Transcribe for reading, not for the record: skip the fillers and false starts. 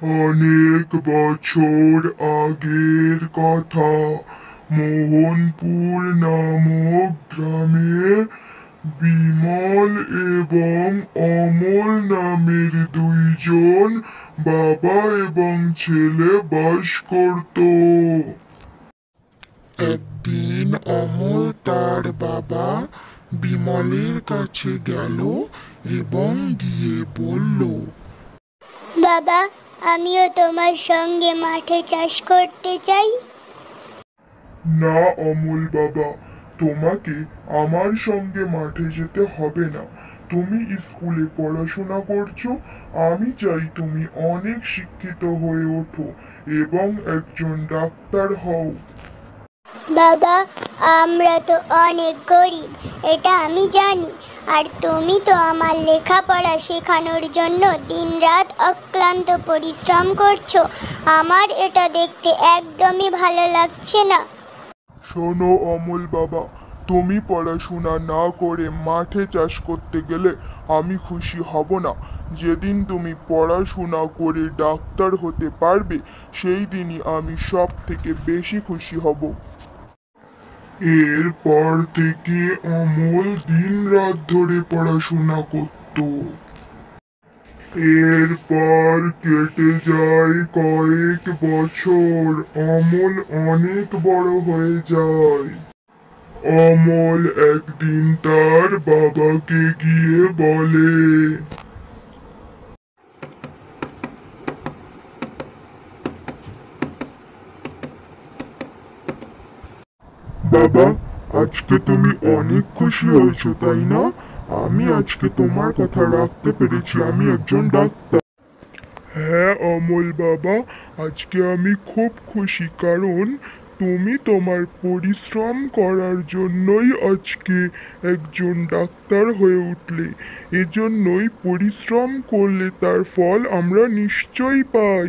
অনেক বছর আগের কথা। মোহনপুর নামক গ্রামে বিমল এবং অমল নামের দুইজন বাবা এবং ছেলে বাস করত। একদিন অমল তার বাবা বিমলের কাছে গেল এবং গিয়ে বলল, বাবা, আমিও তোমার সঙ্গে মাঠে চাষ করতে চাই। না অমল বাবা, তোমাকে আমার সঙ্গে মাঠে যেতে হবে না। তুমি স্কুলে পড়াশোনা করছো, আমি চাই তুমি অনেক শিক্ষিত হয়ে ওঠো এবং একজন ডাক্তার হও। বাবা, আমরা তো অনেক গরিব, এটা আমি জানি। আর তুমি তো আমার লেখাপড়া শেখানোর জন্য দিনরাত অক্লান্ত পরিশ্রম করছো। আমার এটা দেখতে একদমই ভালো লাগছে না। শোনো অমল বাবা, তুমি পড়াশোনা না করে মাঠে চাষ করতে গেলে আমি খুশি হব না। যেদিন তুমি পড়াশোনা করে ডাক্তার হতে পারবে সেই দিনই আমি সব থেকে বেশি খুশি হব। এরপর থেকে অমল দিনরাত ধরে পড়াশোনা করত। এরপর কেটে যায় কয়েক বছর। অমল অনেক বড় হয়ে যায়। অমল একদিন তার বাবাকে গিয়ে বলে, বাবা, আজকে তুমি অনেক খুশি হয়েছো তাই না? আমি আজকে তোমার কথা রাখতে পেরেছি, আমি একজন ডাক্তার। হ্যাঁ অমল বাবা, আজকে আমি খুব খুশি, কারণ তুমি তোমার পরিশ্রম করার জন্যই আজকে একজন ডাক্তার হয়ে উঠলে। এজন্যই পরিশ্রম করলে তার ফল আমরা নিশ্চয়ই পাই।